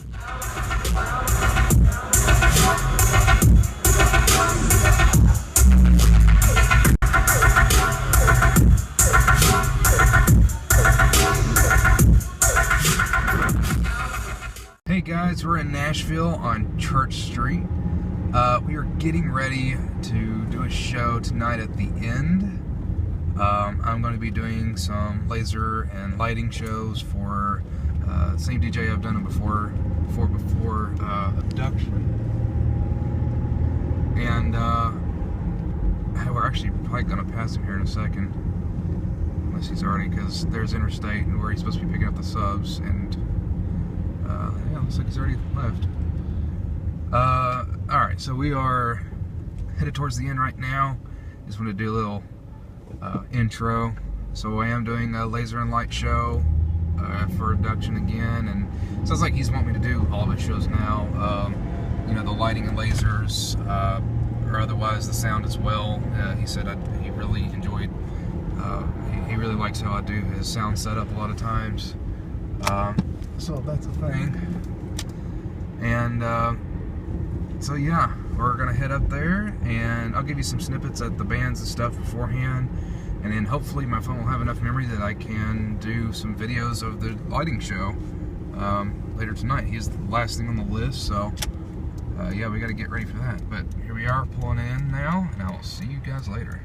Hey guys, we're in Nashville on Church Street. We are getting ready to do a show tonight at The End. I'm going to be doing some laser and lighting shows for same DJ I've done it before Abduction. And we're actually probably going to pass him here in a second. Unless he's already, because there's Interstate and where he's supposed to be picking up the subs, and yeah, looks like he's already left. Alright, so we are headed towards the end right now. Just want to do a little intro. So I am doing a laser and light show for Abduction again, and it sounds like he's wanting me to do all of his shows now. You know, the lighting and lasers, or otherwise the sound as well. He said he really enjoyed, he really likes how I do his sound setup a lot of times. So that's a thing. And so yeah, we're gonna head up there, and I'll give you some snippets at the bands and stuff beforehand, and then hopefully my phone will have enough memory that I can do some videos of the lighting show later tonight. He's the last thing on the list, so yeah, we gotta get ready for that. But here we are pulling in now, and I'll see you guys later.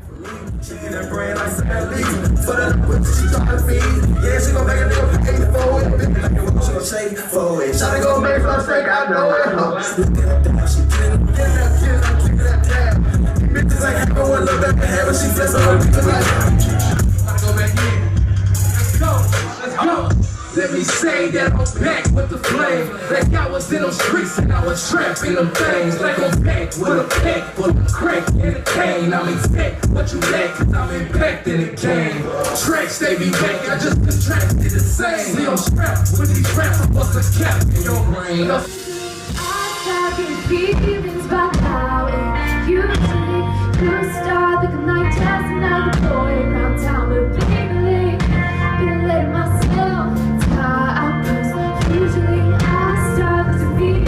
Let me say that I'm back with the flame. Like I was in them streets and I was trapping them things. Like I'm back with a pack full of crack and a cane. I'm exact what you lack, cause I'm impacting the game. Tracks they be back, I just contracted the same. See I'm strapped with these raps, I bust a cap in your brain. I start getting feelings by now, and you think you start looking like just another boy around town, but legally been letting myself tie out, 'cause usually I start to feel.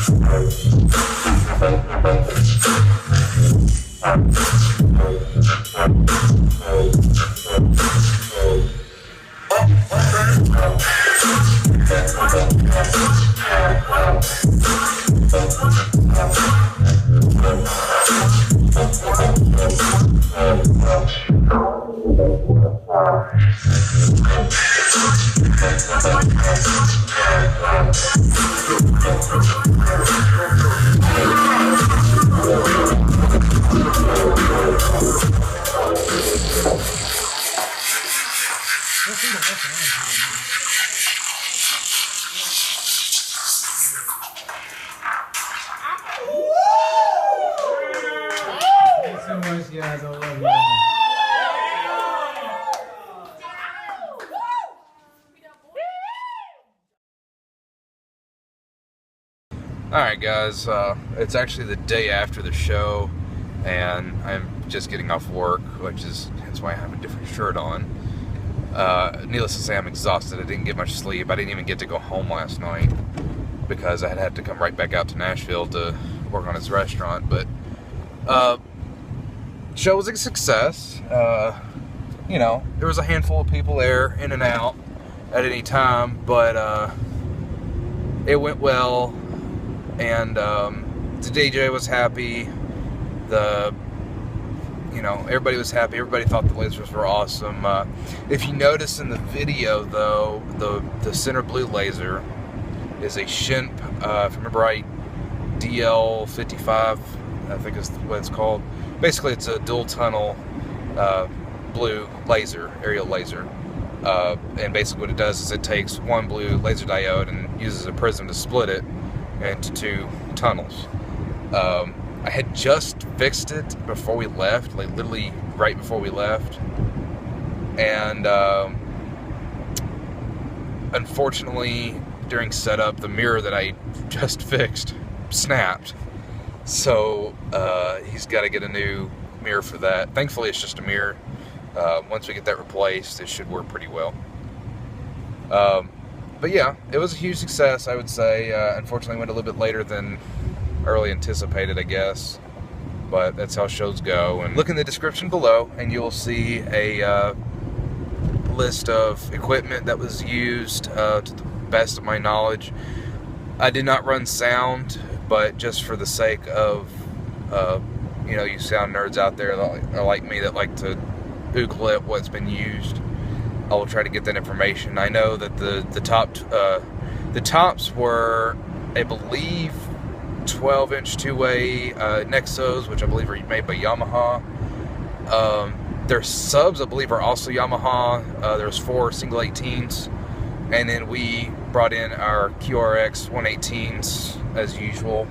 Thanks so much, guys. I love you. Alright guys, it's actually the day after the show, and I'm just getting off work, that's why I have a different shirt on. Needless to say, I'm exhausted. I didn't get much sleep. I didn't even get to go home last night because I had to come right back out to Nashville to work on his restaurant. But show was a success. You know, there was a handful of people there, in and out at any time, but it went well. And the DJ was happy. Everybody was happy. Everybody thought the lasers were awesome. If you notice in the video, though, the center blue laser is a Shimp, if I remember right, DL55, I think is what it's called. Basically, it's a dual tunnel blue laser, aerial laser. And basically what it does is it takes one blue laser diode and uses a prism to split it into two tunnels. I had just fixed it before we left, like literally right before we left, and unfortunately during setup the mirror that I just fixed snapped, so he's got to get a new mirror for that. Thankfully it's just a mirror. Once we get that replaced, it should work pretty well. But yeah, it was a huge success, I would say. Unfortunately, went a little bit later than early anticipated, I guess. But that's how shows go. And look in the description below, and you'll see a list of equipment that was used to the best of my knowledge. I did not run sound, but just for the sake of, you sound nerds out there that are like me that like to Google it, what's been used, I will try to get that information. I know that the tops were, I believe, 12-inch two-way Nexos, which I believe are made by Yamaha. Their subs, I believe, are also Yamaha. There's 4 single 18s, and then we brought in our QRX 118s as usual.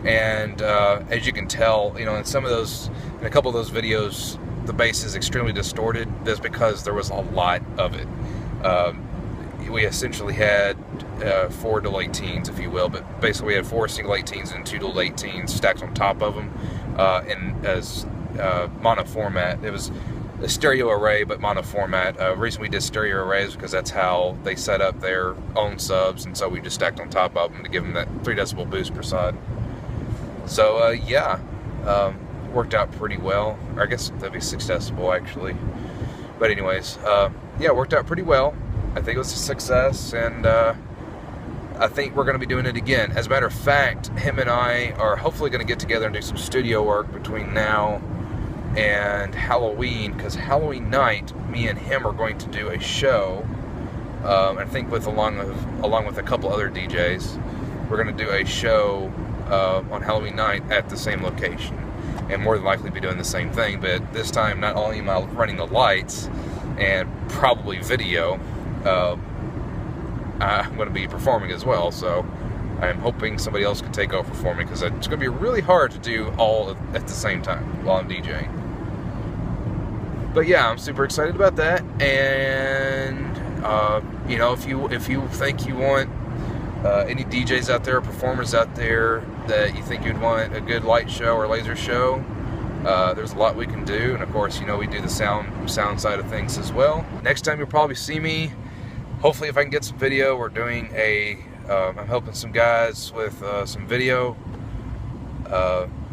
And as you can tell, in some of those, in a couple of those videos, the bass is extremely distorted. That's because there was a lot of it. We essentially had 4 dual 18s, if you will, but basically we had 4 single 18s and 2 dual 18s stacked on top of them, and as mono format. It was a stereo array, but mono format. The reason we did stereo arrays because that's how they set up their own subs, and so we just stacked on top of them to give them that 3 decibel boost per side. So yeah, worked out pretty well. Or I guess that'd be 6 decibel actually. But anyways, yeah, it worked out pretty well. I think it was a success, and I think we're going to be doing it again. As a matter of fact, him and I are hopefully going to get together and do some studio work between now and Halloween, because Halloween night, me and him are going to do a show. I think along with a couple other DJs, we're going to do a show on Halloween night at the same location, and more than likely be doing the same thing. But this time, not only am I running the lights and probably video, I'm going to be performing as well, so I'm hoping somebody else can take over performing, because it's going to be really hard to do all at the same time while I'm DJing. But yeah, I'm super excited about that, and if you think you want any DJs out there, performers out there that you think you'd want a good light show or laser show, there's a lot we can do, and of course, we do the sound side of things as well. Next time you'll probably see me, hopefully if I can get some video, we're doing a I'm helping some guys with some video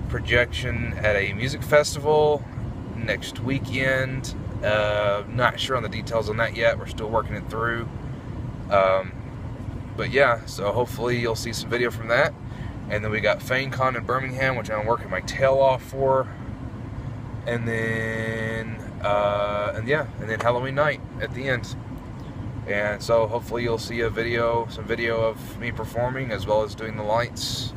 projection at a music festival next weekend. Not sure on the details on that yet. We're still working it through. But yeah, so hopefully you'll see some video from that. And then we got FaneCon in Birmingham, which I'm working my tail off for. And then and then Halloween night at the end. And so hopefully you'll see some video of me performing, as well as doing the lights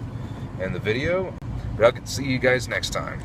and the video. But I'll get to see you guys next time.